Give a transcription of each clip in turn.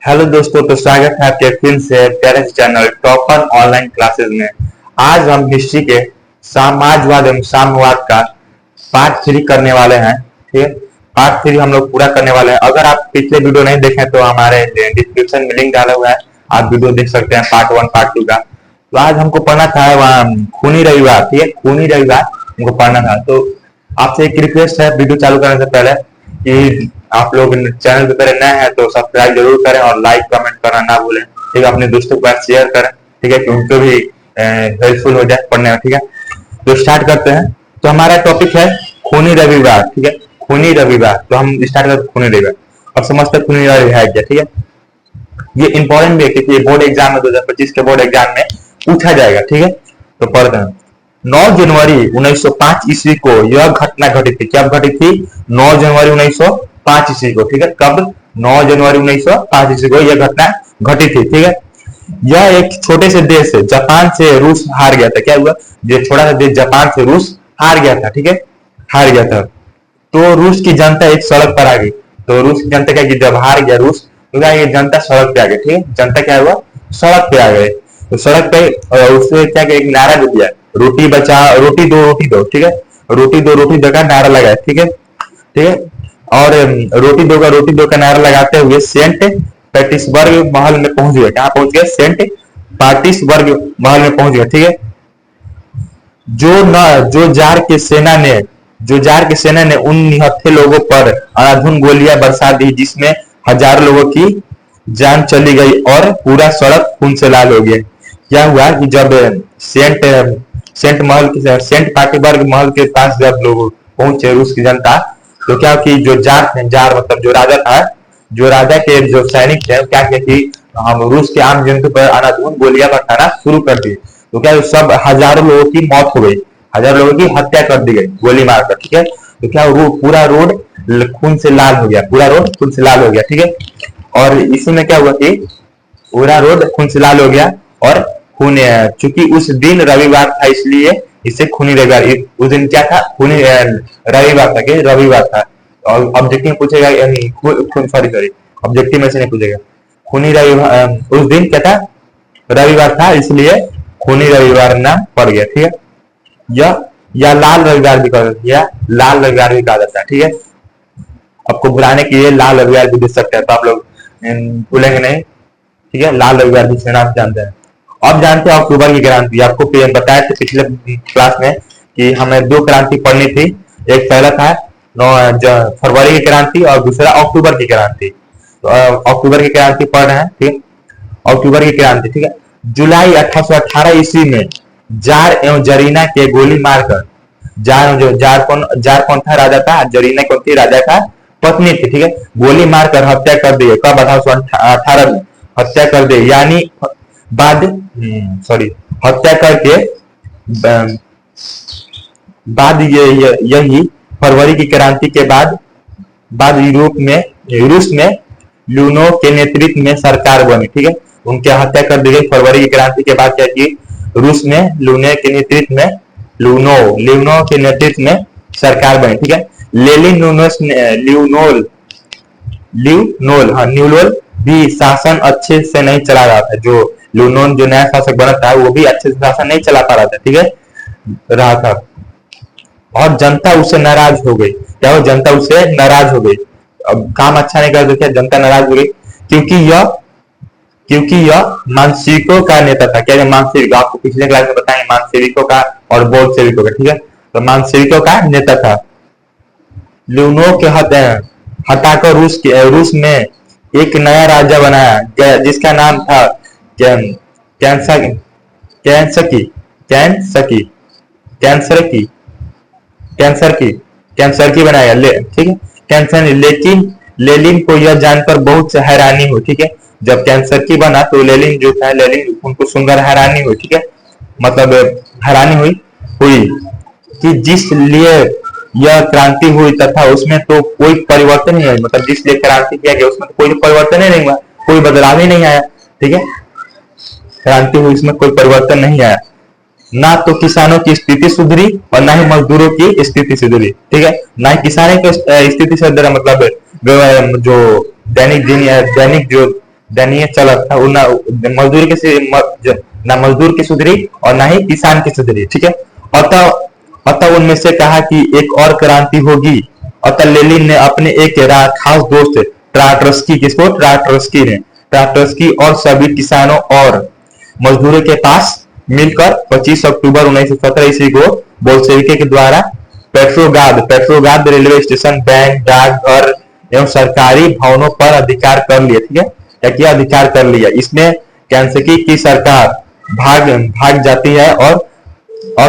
Hello दोस्तों, तो स्वागत है आपके फिर से प्यारे से चैनल टॉपर ऑनलाइन क्लासेस में। आज हम हिस्ट्री के समाजवाद एवं साम्यवाद का पार्ट 3 करने वाले हैं। ठीक है, पार्ट 3 हम लोग पूरा करने वाले हैं। अगर आप पिछले वीडियो नहीं देखें तो हमारे डिस्क्रिप्शन में लिंक डाला हुआ है, आप वीडियो देख सकते हैं पार्ट 1 पार्ट 2 का। तो आज हमको पढ़ना था वहाँ खूनी रविवार। ठीक है, खूनी रविवार हमको पढ़ना था। तो आपसे एक रिक्वेस्ट है वीडियो चालू करने से पहले कि आप लोग चैनल पे पहले नए हैं तो सब्सक्राइब जरूर करें और लाइक कमेंट करना ना भूलें। ठीक है, अपने दोस्तों के पास शेयर करें। ठीक है, कि उनको भी हेल्पफुल हो जाए पढ़ने में। ठीक है, तो स्टार्ट करते हैं। तो हमारा टॉपिक है खूनी रविवार। ठीक है, खूनी रविवार। तो हम स्टार्ट करते हैं खूनी रविवार। अब समझते हैं खूनी रविवार है क्या। ठीक है, ये इंपॉर्टेंट भी है क्योंकि बोर्ड एग्जाम में 2025 के बोर्ड एग्जाम में पूछा जाएगा। ठीक है, तो पढ़ते हैं। 9 जनवरी 1905 ईस्वी को यह घटना घटित थी। क्या घटित थी? 9 जनवरी 1905 ईस्वी को। ठीक है, कब? 9 जनवरी 1905 ईस्वी को यह घटना घटित थी। ठीक है, यह एक छोटे से देश से जापान से रूस हार गया था। क्या हुआ? जो छोटा सा देश जापान से रूस हार गया था। ठीक है, हार गया था। तो रूस की जनता एक सड़क पर आ गई। तो रूस की जनता क्या की, जब हार गया रूस तो क्या ये जनता सड़क पे आ गई। ठीक है, जनता क्या हुआ? सड़क पे आ गए। तो सड़क पे उससे क्या एक नारा भी दिया, रोटी बचा रोटी दो रोटी दो। ठीक है, रोटी दो रोटी दो का नारा लगाया। ठीक है, ठीक है, और रोटी दो का नारा लगाते हुए सेंट पेटिसबर्ग महल में पहुंच गए। कहाँ पहुंच गए? सेंट पेटिसबर्ग महल में पहुंच गए। ठीक है, जो जार की सेना ने उन निहत्थे लोगों पर अंधाधुंध गोलियां बरसा दी, जिसमें हजारों लोगों की जान चली गई और पूरा सड़क खून से लाल हो गया। क्या हुआ कि जब सेंट पार्टीबर्ग महल के पास जब लोग पहुंचे रूस की जनता, तो क्या कि जो जार मतलब जो राजा था, जो राजा के जो सैनिक थे क्या किया कि हम रूस के आम जनता पर अंधाधुंध गोलियां बरसाना शुरू कर दी। तो क्या सब हजारों लोगों की मौत हो गई, हजारों लोगों की हत्या कर दी गई गोली मारकर। ठीक है, तो क्या पूरा रोड खून से लाल हो गया, पूरा रोड खून से लाल हो गया। ठीक है, और इसी में क्या हुआ कि पूरा रोड खून से लाल हो गया और खून, चूंकि उस दिन रविवार था इसलिए इसे खूनी रविवार। उस दिन क्या था? खूनी रविवार था कि रविवार था। और ऑब्जेक्टिव पूछेगा, सॉरी ऑब्जेक्टिव में से नहीं पूछेगा। खूनी रविवार उस दिन क्या था? रविवार था, इसलिए खूनी रविवार नाम पड़ गया। ठीक है, या लाल रविवार भी कहा जाता है, लाल रविवार भी कहा जाता है। ठीक है, आपको बुलाने के लिए लाल रविवार भी दे सकते हैं, तो आप लोग भूलेंगे नहीं। ठीक है, लाल रविवार भी नाम जानते हैं। अब जानते हैं अक्टूबर की क्रांति। आपको बताया था पिछले क्लास में कि हमें 2 क्रांति पढ़नी थी। एक पहला था फरवरी की क्रांति और दूसरा अक्टूबर की क्रांति। तो अक्टूबर की क्रांति पढ़ रहे हैं। ठीक है, अक्टूबर की क्रांति। ठीक है, जुलाई 1818 ईस्वी में जार एवं जरीना के गोली मारकर, जार कौन था? राजा था। जरीना कौन थी? राजा का पत्नी थी। ठीक है, गोली मारकर हत्या कर दी। कब? 1818 में हत्या कर दी। यानी बाद सॉरी हत्या करके बाद यही फरवरी की क्रांति के बाद रूस में लूनो के नेतृत्व में सरकार बनी। ठीक है, उनकी हत्या कर दी गई। फरवरी की क्रांति के बाद क्या की? रूस में लूनो के नेतृत्व में सरकार बनी। ठीक है, लेनिन न्यूलोल भी शासन अच्छे से नहीं चला रहा था। जो लूनोन जो नया शासक बना था वो भी अच्छे से शासन नहीं चला पा रहा था। ठीक है, रहा था और जनता उससे नाराज हो गई। क्या हो? जनता उससे नाराज हो गई। अब काम अच्छा नहीं कर रहा, जनता नाराज हो गई क्योंकि यह मांसेविकों का नेता था। क्या? मांसेविक, आपको पिछले क्लास में बताएंगे मांसेविकों का और बोध सेविकों का। ठीक है, तो मांसेविकों का नेता था। लूनो के हटाकर रूस में एक नया राजा बनाया जिसका नाम था कैंसर की बनाया। ठीक है, कैंसर। लेकिन लेनिन को यह जानकर बहुत हैरानी हुई। ठीक है, जब कैंसर की बना तो लेनिन जो था, लेनिन उनको सुंदर हैरानी हुई। ठीक है, मतलब हैरानी हुई कि जिस लिए यह क्रांति हुई तथा उसमें तो कोई परिवर्तन नहीं है। मतलब जिस लिए क्रांति किया गया उसमें तो कोई परिवर्तन ही नहीं हुआ, कोई बदलाव ही नहीं आया। ठीक है, क्रांति हुई, इसमें कोई परिवर्तन नहीं आया। ना तो किसानों की स्थिति सुधरी और ना ही मजदूरों की स्थिति सुधरी। ठीक है, ना ही किसानों की स्थिति सुधरा, मतलब जो दैनिक दयनीय चलत था। मजदूर ना मजदूर की सुधरी और ना ही किसान की सुधरी, ठीक है। अतः अतः उनमें से कहा कि एक और क्रांति होगी। अतः लेनिन ने अपने एक खास दोस्त ट्राटरस्की, किसको, ट्राटरस्की ने, ट्राटरस्की और सभी किसानों और मजदूरों के पास मिलकर 25 अक्टूबर 1917 ईस्वी को बोल्शेविकों के द्वारा पेट्रोग्राद रेलवे स्टेशन, बैंक, डाकघर एवं सरकारी भवनों पर अधिकार कर लिया, ठीक है, या किया, अधिकार कर लिया। इसमें कैंसकी की सरकार भाग जाती है और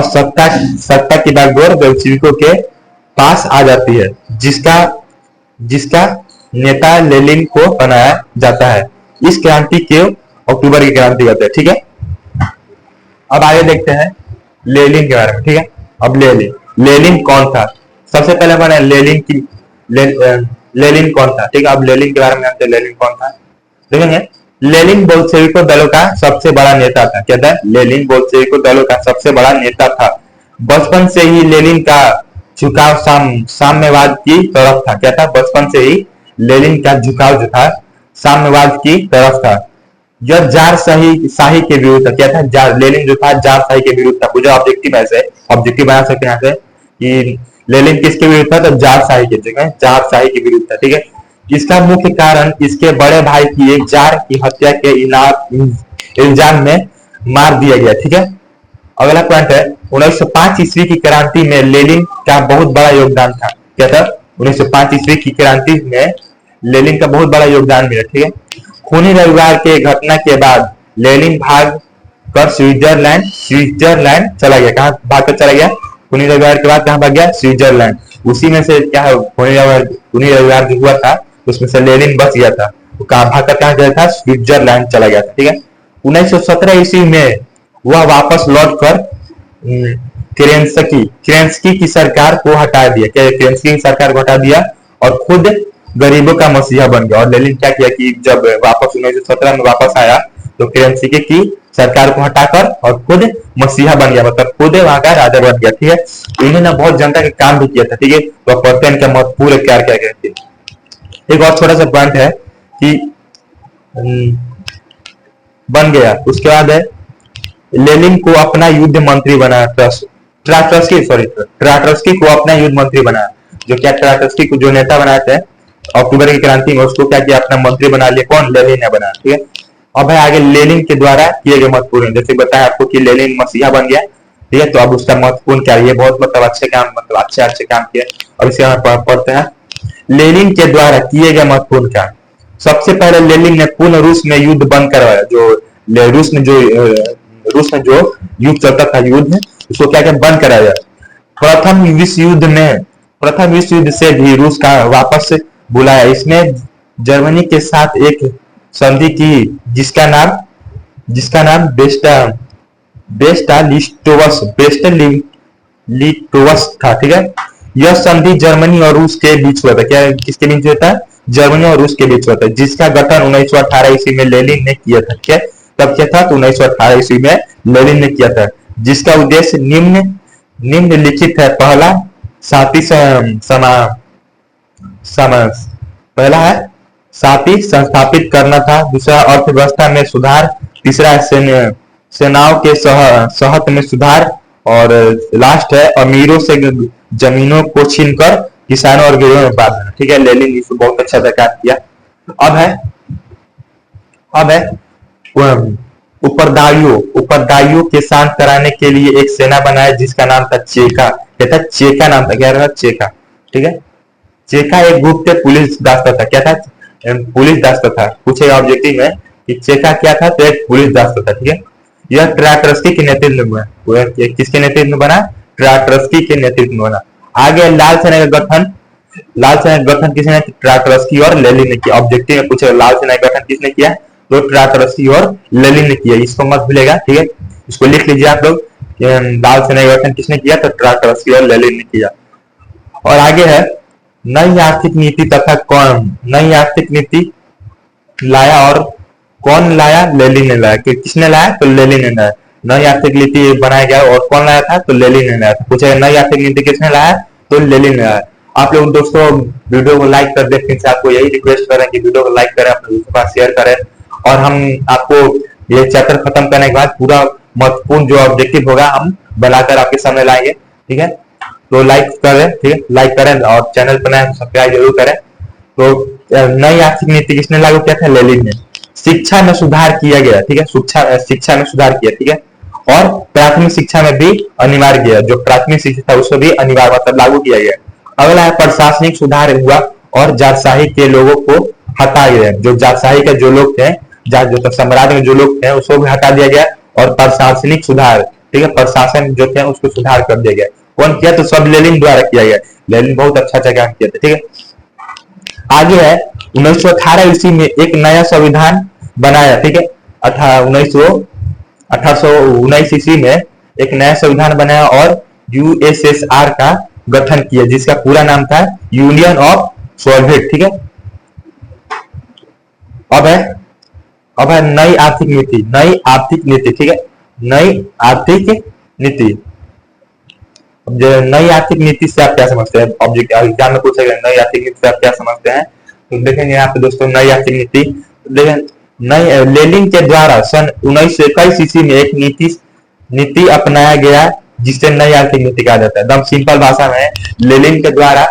सत्ता की बागडोर बोल्शेविकों के पास आ जाती है, जिसका जिसका नेता लेनिन को बनाया जाता है। इस क्रांति के अक्टूबर की क्रांति कहते हैं, ठीक है। अब आगे देखते हैं लेनिन के बारे में, ठीक है। अब लेनिन कौन था? सबसे पहले मैंने लेनिन कौन था, ठीक है। अब लेनिन के बारे में जानते हैं, लेनिन कौन था देखेंगे। लेनिन बोल्शेविको दलों का सबसे बड़ा नेता था। कहता है लेनिन बोल्शेविको दलों का सबसे बड़ा नेता था। बचपन से ही लेनिन का झुकाव साम्यवाद की तरफ था। क्या था? बचपन से ही लेनिन का झुकाव जो था साम्यवाद की तरफ था। यह जार शाही के विरुद्ध था। क्या था? लेनिन जो था जार शाही के विरुद्ध था। पूजा ऑब्जेक्टिव ऐसे ऑब्जेक्टिव बना सकते हैं यहाँ से कि लेनिन किसके विरुद्ध था? तो जार शाही के, जगह जार शाही के विरुद्ध था, ठीक है। इसका मुख्य कारण इसके बड़े भाई की एक जार की हत्या के इल्जाम में मार दिया गया, ठीक है। अगला पॉइंट है 1905 ईस्वी की क्रांति में लेनिन का बहुत बड़ा योगदान था। क्या था? 1905 ईस्वी की क्रांति में लेनिन का बहुत बड़ा योगदान मिला, ठीक है। खूनी रविवार के घटना के बाद लेनिन भाग कर स्विट्जरलैंड चला गया। कहाँ भाग कर चला गया? खूनी रविवार के बाद कहाँ भाग गया? स्विट्जरलैंड। उसी में से क्या है, खूनी रविवार जो हुआ था उसमें से लेनिन बच गया था। वो कहाँ भाग कर कहाँ गया था? स्विट्जरलैंड चला गया था, ठीक है। 1917 ईस्वी में वह वापस लौटकर केरेंस्की की सरकार को हटा दिया। केरेंस्की की सरकार को हटा दिया और खुद गरीबों का मसीहा बन गया। और लेनिन क्या किया कि जब वापस 1917 में वापस आया तो केरेंस्की की सरकार को हटाकर और खुद मसीहा बन गया, मतलब खुद वहां का राजा बन गया, ठीक है। इन्होंने बहुत जनता के काम भी किया था, ठीक है। तो पढ़ते हैं इनका महत्वपूर्ण क्या क्या कहते हैं। एक और छोटा सा पॉइंट है कि बन गया। उसके बाद है लेनिन को अपना युद्ध मंत्री बनाया। ट्राटरस्की को अपना युद्ध मंत्री बनाया। जो क्या ट्राटरस्की को जो नेता बनाए थे अक्टूबर की क्रांति में, उसको क्या किया? अपना मंत्री बना लिया। कौन? लेनिन ने बनाया, ठीक है। अब है आगे लेनिन के द्वारा किए गए महत्वपूर्ण, जैसे बताया आपको कि लेनिन मसीहा बन गया, ठीक है। तो अब उसका महत्वपूर्ण क्या है? ये बहुत मतलब अच्छे काम, मतलब अच्छे काम किए। अब इसे हम पढ़ते हैं लेनिन के द्वारा किए गए महत्वपूर्ण काम। सबसे पहले लेनिन ने पूर्ण रूस में युद्ध बंद करवाया। जो रूस में जो युद्ध चलता था, युद्ध उसको क्या क्या बंद कराया। प्रथम विश्व युद्ध से भी रूस का वापस बुलाया। इसमें जर्मनी के साथ एक संधि की जिसका नाम बेस्टा-लिस्टोवस था, ठीक है। यह संधि जर्मनी और रूस के बीच हुआ था। क्या किसके बीच हुआ था? जर्मनी और रूस के बीच हुआ था, जिसका गठन 1918 ईस्वी में लेनिन ने किया था। क्या तब क्या था? तो 1918 ईस्वी में लेनिन ने किया था, जिसका उद्देश्य निम्नलिखित है। पहला है शांति संस्थापित करना था। दूसरा अर्थव्यवस्था में सुधार। तीसरा सेनाओं के सहत में सुधार। और लास्ट है अमीरों से जमीनों को छीनकर किसानों और गरीबों में बांट देना, ठीक है। लेनिन इसको बहुत अच्छा से कार्य किया। अब है उत्तरदायियों के शांत कराने के लिए एक सेना बनाया, जिसका नाम था चेका। क्या था? चेका नाम था। क्या था? चेका, ठीक है। चेका एक गुप्त पुलिस दस्ता था। क्या था? पुलिस दस्ता था। पूछेगा ऑब्जेक्टिव में कि चेका क्या था? तो एक पुलिस दस्ता था, ठीक है। यह ट्राटरस्की के नेतृत्व में बना। किसके नेतृत्व में बना? ट्राटरस्की के नेतृत्व में बना। आगे लाल सेना का गठन किसने? ट्राटरस्की और लेनिन ने किया। ऑब्जेक्टिव में पूछेगा लाल सेना का गठन किसने किया? तो ट्राटरस्की और लेनिन ने किया। इसको मत भूलेगा, ठीक है। इसको लिख लीजिए आप लोग। लाल सेना का गठन किसने किया? तो ट्राटरस्की और लेनिन ने किया। और आगे है नई आर्थिक नीति तथा नई आर्थिक नीति लाया और कौन लाया? लेनिन ने लाया। किसने लाया? तो लेनिन ने लाया। नई आर्थिक नीति बनाया गया और कौन लाया था? तो लेनिन ने लाया था। पूछेगा नई आर्थिक नीति किसने लाया? तो लेनिन ने लाया। आप लोग दोस्तों वीडियो को लाइक कर दे। फिर से आपको यही रिक्वेस्ट करें कि वीडियो को लाइक करें, अपने दोस्तों के पास शेयर करें और हम आपको ये चैप्टर खत्म करने के बाद पूरा महत्वपूर्ण जो ऑब्जेक्टिव होगा हम बनाकर आपके सामने लाएंगे। ठीक है, तो लाइक करें, ठीक है, लाइक करें और चैनल पर नए सब्सक्राइब जरूर करें। तो नई आर्थिक नीति किसने लागू किया था? लेनिन ने। शिक्षा में सुधार किया गया, ठीक है, शिक्षा में सुधार किया, ठीक है, और प्राथमिक शिक्षा में भी अनिवार्य किया, जो प्राथमिक शिक्षा था उसको भी अनिवार्य मतलब लागू किया गया। अगला है प्रशासनिक सुधार हुआ और जातशाही के लोगों को हटा गया। जो जातशाही के जो लोग थे, जो साम्राज्य में जो लोग थे उसको भी हटा दिया गया और प्रशासनिक सुधार, ठीक है, प्रशासन जो थे उसको सुधार कर दिया गया। कौन किया? तो सब लेनिन द्वारा किया गया। लेनिन बहुत अच्छा काम किया था। ठीक है, आगे है 1918 ईस्वी में एक नया संविधान बनाया। ठीक है, 1819 ईस्वी में एक नया संविधान बनाया और यूएसएसआर का गठन किया, जिसका पूरा नाम था यूनियन ऑफ सोवियत। ठीक है, अब है नई आर्थिक नीति। नई आर्थिक नीति, ठीक है, नई आर्थिक नीति। नई आर्थिक नीति से आप क्या समझते हैं? ऑब्जेक्ट एग्जाम में पूछेगा नई आर्थिक नीति से आप क्या समझते हैं, तो देखेंगे यहाँ पे दोस्तों नई आर्थिक नीति। नई लेनिन के द्वारा सन 1921 ईस्वी में एक नीति अपनाया गया जिसे नई आर्थिक नीति कहा जाता है। एकदम सिंपल भाषा में लेनिन के द्वारा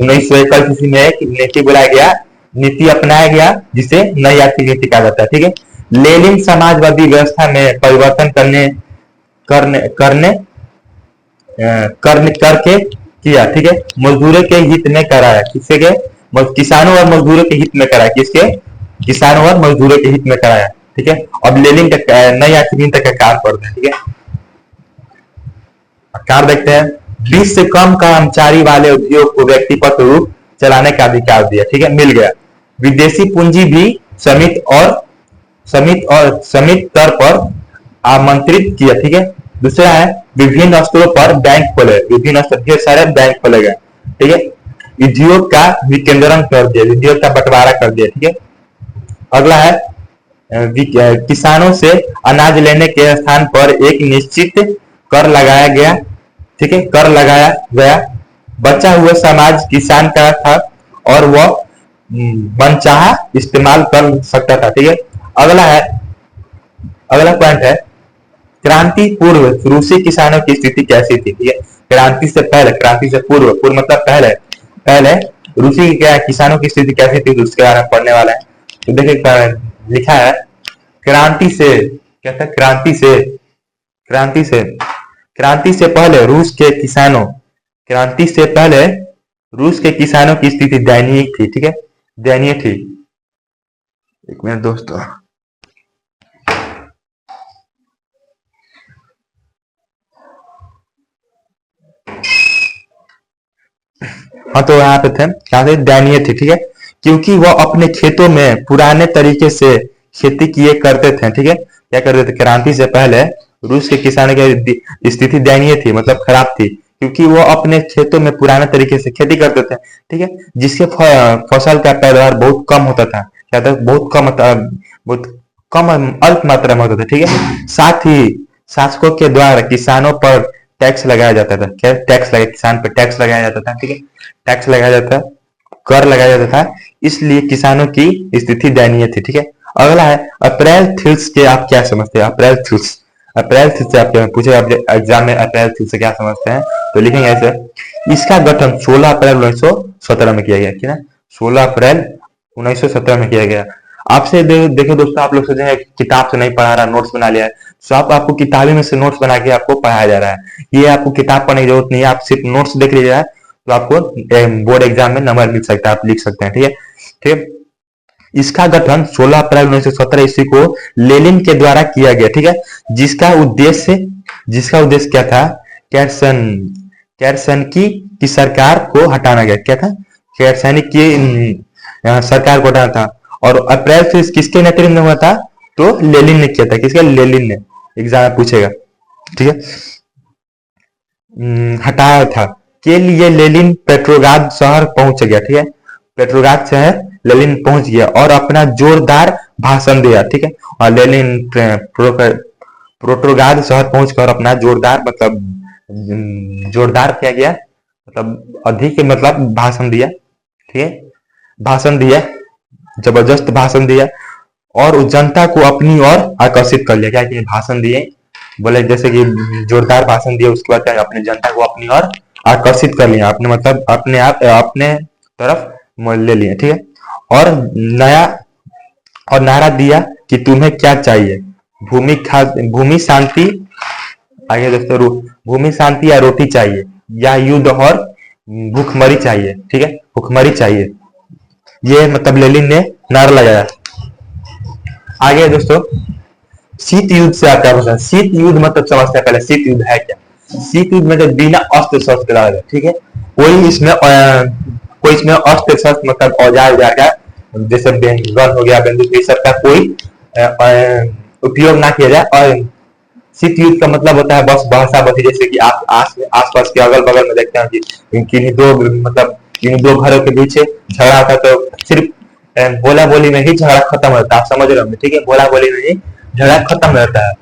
1921 ईस्वी में एक नीति अपनाया गया जिसे नई आर्थिक नीति कहा जाता है। ठीक है, लेनिन समाजवादी व्यवस्था में परिवर्तन करके किया। ठीक है, मजदूरों के हित में कराया। किसके के? किसानों और मजदूरों के हित में कराया। किसके? किसानों और मजदूरों के हित में कराया। ठीक है, अब लेनिन का नई आर्थिक नीति का कार्य पढ़ते हैं। ठीक है, कार्य देखते हैं। 20 से कम कर्मचारी वाले उद्योग को व्यक्तिगत रूप चलाने का अधिकार दिया। ठीक है, मिल गया। विदेशी पूंजी भी समित स्तर पर आमंत्रित किया। ठीक है, दूसरा है विभिन्न स्तरों पर बैंक खोले। विभिन्न स्तर ढेर सारे बैंक खोले गए। ठीक है, उद्योग का विकेंद्रीकरण कर दिया, उद्योग का बंटवारा कर दिया। ठीक है, अगला है किसानों से अनाज लेने के स्थान पर एक निश्चित कर लगाया गया। ठीक है, कर लगाया गया। बचा हुआ समाज किसान का था और वह मनचाहा इस्तेमाल कर सकता था। ठीक है, अगला पॉइंट है क्रांति पूर्व रूसी किसानों की स्थिति कैसी थी? ठीक है, क्रांति से पहले, क्रांति से पूर्व मतलब पहले रूसी क्या किसानों की स्थिति कैसी थी, उसके बारे में पढ़ने वाला है। तो देखिए लिखा है क्रांति से, क्या था? क्रांति से पहले रूस के किसानों की स्थिति दयनीय थी। ठीक है, दयनीय थी। एक मिनट दोस्तों, हाँ, तो यहाँ पे थे क्या थे? दयनीय थी। ठीक है, क्योंकि वह अपने खेतों में पुराने तरीके से खेती किए करते थे। ठीक है, क्या करते थे? क्रांति से पहले रूस के किसानों की स्थिति दयनीय थी, मतलब खराब थी, क्योंकि वो अपने खेतों में पुराने तरीके से खेती करते थे। ठीक है, जिसके फसल का पैदावार बहुत कम होता था। क्या था? बहुत कम अल्प मात्रा में होता था। ठीक है, साथ ही शासकों के द्वारा किसानों पर टैक्स लगाया जाता था। क्या? किसान पर टैक्स लगाया जाता था। ठीक है, टैक्स लगाया जाता, कर लगाया जाता था, इसलिए किसानों की स्थिति दयनीय थी। ठीक है, अगला है अप्रैल थीम्स के आप क्या समझते हैं? अप्रैल थीम्स से आप क्या पूछे एग्जाम में? अप्रैल थीम्स से क्या समझते हैं? तो लिखेंगे ऐसे, इसका गठन 16 अप्रैल 1917 में किया गया। ठीक है, 16 अप्रैल 1917 में किया गया। आपसे देखो दोस्तों, आप लोग सोचे किताब से नहीं पढ़ा रहा, नोट्स बना लिया है। तो आपको किताबी में से नोट्स बना के आपको पढ़ाया जा रहा है। ये आपको किताब पढ़ने की जरूरत नहीं है, आप सिर्फ नोट्स देख लीजिए तो आपको बोर्ड एग्जाम में नंबर मिल सकता है, आप लिख सकते हैं। ठीक है, ठीक। इसका गठन 16 अप्रैल 1917 ईस्वी को लेनिन के द्वारा किया गया। ठीक है, जिसका उद्देश्य क्या था? कैरसन की सरकार को हटाना गया। क्या था? कैरसन की सरकार को हटाना था। और अप्रैल से किसके नेतृत्व में हुआ था? तो लेनिन ने किया था। किसके? लेनिन ने। एग्जाम में पूछेगा। ठीक है, हटाया था के लिए लेनिन पेट्रोग्राद शहर पहुंच गया। ठीक है, पेट्रोग्राद शहर लेनिन पहुंच गया और अपना जोरदार भाषण दिया। ठीक है, और लेनिन पेट्रोग्राद शहर पहुंचकर अपना जोरदार क्या गया, मतलब अधिक मतलब भाषण दिया। ठीक है, भाषण दिया, जबरदस्त भाषण दिया और उस जनता को अपनी ओर आकर्षित कर लिया। क्या कि भाषण दिए, बोले जैसे कि जोरदार भाषण दिए, उसके बाद अपने जनता को अपनी ओर आकर्षित कर लिया, अपने मतलब अपने आप अपने तरफ ले लिए, ठीक है। और नया और नारा दिया कि तुम्हें क्या चाहिए, भूमि शांति, आगे दोस्तों भूमि शांति या रोटी चाहिए, या युद्ध और भूखमरी चाहिए, ठीक है, भूखमरी चाहिए, ये मतलब लेनिन ने नारा लगाया। आगे दोस्तों शीत युद्ध से आता है। शीत युद्ध मतलब समझते हैं पहले शीत युद्ध है क्या। शीत युद्ध मतलब बिना अस्त्र शस्त्र के लड़ा, ठीक है, कोई इसमें अस्त्र शस्त्र मतलब औजार का जैसे गन हो गया, बंदूक, ये सब का कोई उपयोग ना किया जाए। और शीत युद्ध का मतलब होता है बस बहसा बसी, जैसे कि आप आसपास के अगल बगल में देखते हैं कि किन्हीं दो घरों के बीच झगड़ा होता है, तो सिर्फ बोला बोली में ही झगड़ा खत्म होता है, आप समझ रहे होंगे, ठीक है, बोला बोली में ही झगड़ा खत्म रहता है।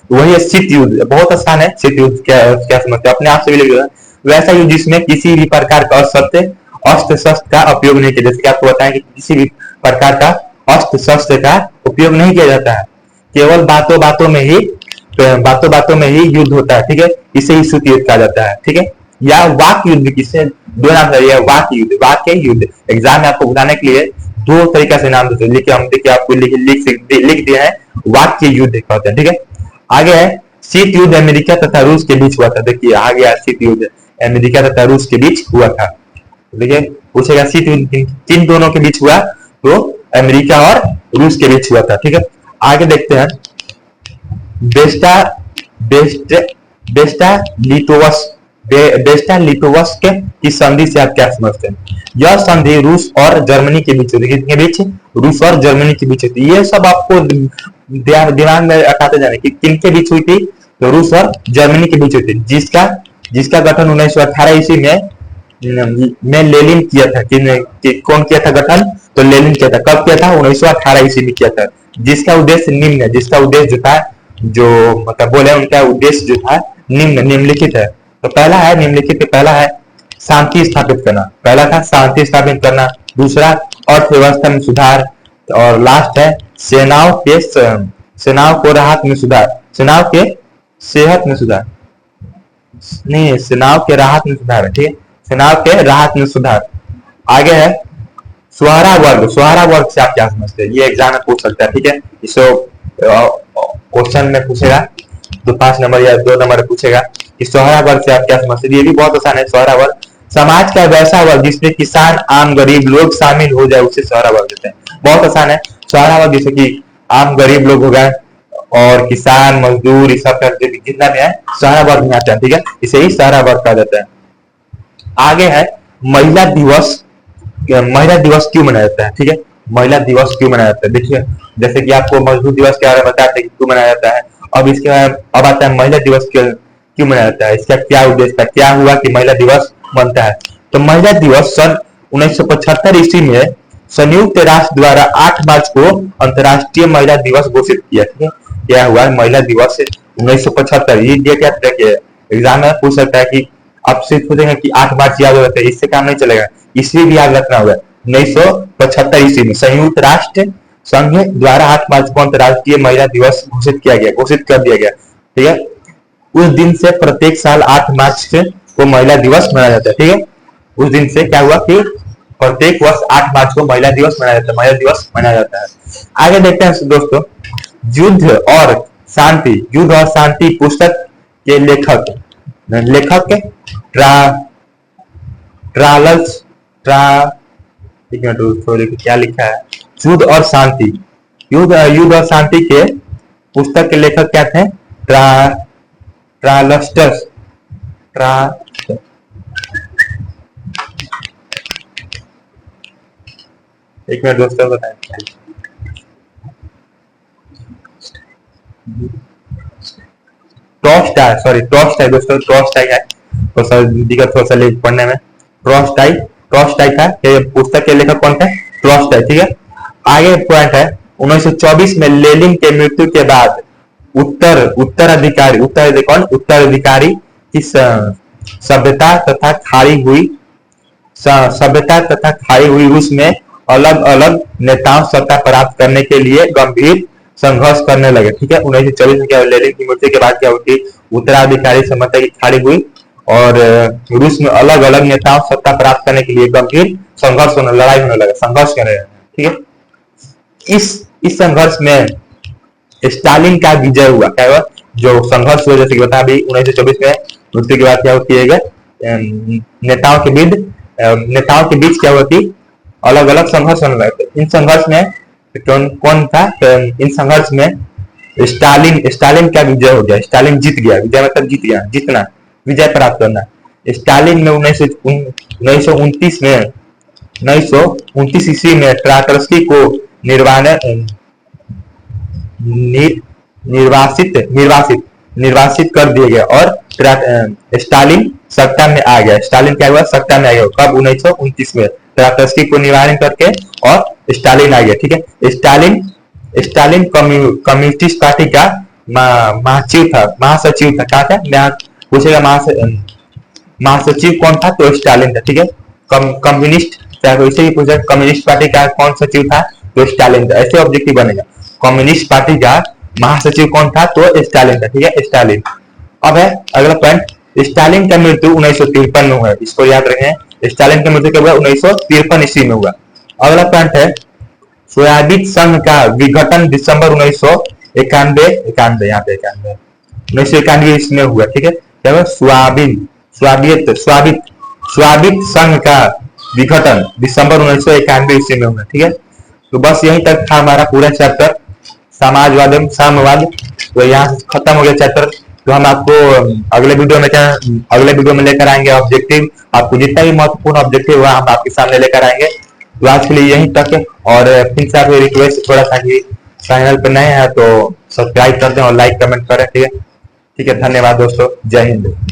वही है शीत युद्ध, बहुत आसान है। शीत युद्ध क्या समझते हैं, अपने आप से भी लिख, वैसा युद्ध जिसमें किसी भी प्रकार का अस्त्र शस्त्र का उपयोग नहीं किया। जैसे कि आपको बताया कि किसी भी प्रकार का अस्त्र शस्त्र का उपयोग नहीं किया जाता है, केवल बातों बातों में ही युद्ध होता है, ठीक है, इसे ही शीत युद्ध कहा जाता है, ठीक है। या वाक युद्ध, किसे दो नाम है, वाक्य युद्ध। एग्जाम में आपको बताने के लिए दो तरीका से नाम देते हैं, लिखे हम देखिए आपको लिख दिया है, वाक्य युद्ध कहते हैं, ठीक है। आगे है शीत युद्ध अमेरिका तथा रूस के बीच हुआ था। देखिए आ गया शीत युद्ध अमेरिका तथा रूस के बीच हुआ था। देखिए पूछेगा शीत युद्ध किन दोनों के बीच हुआ, तो अमेरिका और रूस के बीच हुआ था, ठीक है। आगे देखते हैं बेस्टा लिटोवस्क की संधि से आप क्या समझते हैं। यह संधि रूस और जर्मनी के बीच होती है, किसके बीच, रूस और जर्मनी के बीच होती है। ये सब आपको दिमाग में रखाते जाने कि किनके बीच हुई थी, तो रूस और जर्मनी के बीच हुई थी, जिसका गठन 1918 ईस्वी में लेनिन किया था। कौन किया था गठन, तो लेनिन किया था। कब किया था, 1918 ईस्वी में किया था। जिसका उद्देश्य निम्न है, जिसका उद्देश्य जो था, जो मतलब बोले उनका उद्देश्य जो था निम्नलिखित है। तो पहला है निम्नलिखित, पहला है शांति स्थापित करना, पहला था शांति स्थापित करना, दूसरा अर्थव्यवस्था में सुधार, और लास्ट है सेनाओं को राहत में सुधार, सेनाओं के सेहत में सुधार, नहीं सेनाओं के राहत में सुधार, ठीक है, सेनाओं के राहत में सुधार। आगे है सुहारा वर्ग। सुहारा वर्ग से आप क्या समझते हैं, ये एग्जाम में पूछ सकता है, ठीक है, इसको क्वेश्चन में पूछेगा तो 5 नंबर या 2 नंबर पूछेगा कि सुहारा वर्ग से आप क्या समझते हैं। ये भी बहुत आसान है। सुहारा वर्ग समाज का वैसा वर्ग जिसमें किसान, आम गरीब लोग शामिल हो जाए, उसे सुहारा वर्ग देते हैं। बहुत आसान है। सुहारा वर्ग जैसे कि आम गरीब लोग हो गए और किसान, मजदूर, इस सब जितना भी है सुहारा वर्ग में आता है, ठीक है, इसे ही सुहारा वर्ग कहा जाता है। आगे है महिला दिवस। महिला दिवस क्यों मनाया जाता है, ठीक है, महिला दिवस क्यों मनाया जाता है। देखिए जैसे कि आपको मजदूर दिवस के बारे में बताते हैं क्यों मनाया जाता है, अब इसके अब आता है महिला दिवस क्यों मनाया जाता है, इसका क्या उद्देश्य था, क्या हुआ कि महिला दिवस बनता है। तो महिला दिवस सन 1975 ईस्वी में संयुक्त राष्ट्र द्वारा 8 मार्च को अंतर्राष्ट्रीय महिला दिवस घोषित किया, ठीक है। क्या हुआ, महिला दिवस 1975, ये डेट याद रखिए, एग्जाम में पूछ सकता है कि आप सिर्फ पूछेंगे कि 8 मार्च याद होता है, इससे काम नहीं चलेगा, इसलिए भी याद रखना होगा। 1975 ईस्वी में संयुक्त राष्ट्र संघ द्वारा 8 मार्च को अंतर्राष्ट्रीय महिला दिवस घोषित कर दिया गया, ठीक है। उस दिन से प्रत्येक साल 8 मार्च को महिला दिवस मनाया जाता है, ठीक है। उस दिन से क्या हुआ कि प्रत्येक वर्ष 8 मार्च को महिला दिवस मनाया जाता है, महिला दिवस मनाया जाता है। आगे देखते हैं दोस्तों युद्ध और शांति पुस्तक के लेखक क्या लिखा है, युद्ध और शांति के पुस्तक के लेखक क्या थे, ट्रालस्टस। एक मिनट दोस्तों बताएं, टॉल्स्टॉय दोस्तों, टॉल्स्टॉय है, तो सर दिक्कत थोड़ा सा पढ़ने में। टॉल्स्टॉय था, पुस्तक के लेखक कौन थे, टॉल्स्टॉय, ठीक है। आगे पॉइंट है 1924 में लेनिन के मृत्यु के बाद उत्तराधिकारी की सभ्यता तथा खाई हुई रूस में अलग अलग नेताओं सत्ता प्राप्त करने के लिए गंभीर संघर्ष करने लगे। ठीक है, 1924 में क्या लेनिन की मृत्यु के बाद क्या हुआ कि उत्तराधिकारी समझता की खाड़ी हुई और रूस में अलग अलग नेताओं सत्ता प्राप्त करने के लिए गंभीर संघर्ष होने, लड़ाई होने लगा, संघर्ष कर रहे हैं। ठीक है, इस संघर्ष में स्टालिन का विजय हुआ। क्या हुआ? जो संघर्ष हुआ, जैसे कि बता अभी 1924 में मृत्यु के बाद क्या किए गए, नेताओं के बीच क्या हुआ कि अलग अलग संघर्ष होने लगे। इन संघर्ष में कौन था? इन संघर्ष में स्टालिन का विजय हो गया, स्टालिन जीत गया। विजय मतलब जीत गया, जीतना, विजय प्राप्त करना। स्टालिन में 1929 ईस्वी में ट्राटर्स्की को निर्वासित कर दिया गया और स्टालिन सत्ता में आ गया। स्टालिन क्या हुआ? सत्ता में आ गया। कब? 1929 में ट्राटर्स्की को निवारण करके और स्टालिन आ गया। ठीक है, स्टालिन कम्युनिस्ट पार्टी का महासचिव था। क्या था? यहाँ पूछेगा महासचिव कौन था? तो स्टालिन था। ठीक है, कम्युनिस्ट वैसे ही पूछा कम्युनिस्ट पार्टी का कौन सचिव था? तो स्टालिन था। ऐसे ऑब्जेक्टिव बनेगा, कम्युनिस्ट पार्टी का महासचिव कौन था? तो स्टालिन था। ठीक है, स्टालिन। अब है अगला पॉइंट, स्टालिन का मृत्यु 1953 में हुआ। इसको याद रखें, स्टालिन का मृत्यु कब हुआ? 1953 ईस्वी में हुआ। अगला पॉइंट है सोवियत संघ का विघटन दिसंबर 1991 ईस्वी में हुआ। ठीक है, क्या हुआ? सोवियत संघ का विघटन दिसंबर 1991 ईस्वी में हुआ। ठीक है, तो बस यहीं तक था हमारा पूरा चैप्टर समाजवाद एवं साम्यवाद। तो यहाँ से खत्म हो गया चैप्टर। तो हम आपको अगले वीडियो में लेकर आएंगे ऑब्जेक्टिव। आपको जितना भी महत्वपूर्ण ऑब्जेक्टिव हुआ हम आपके सामने लेकर आएंगे। तो आज के लिए यहीं तक है, और फिर से आपको रिक्वेस्ट थोड़ा सा कि चैनल पर नए हैं तो सब्सक्राइब कर दें और लाइक कमेंट करें। ठीक है, धन्यवाद दोस्तों, जय हिंद।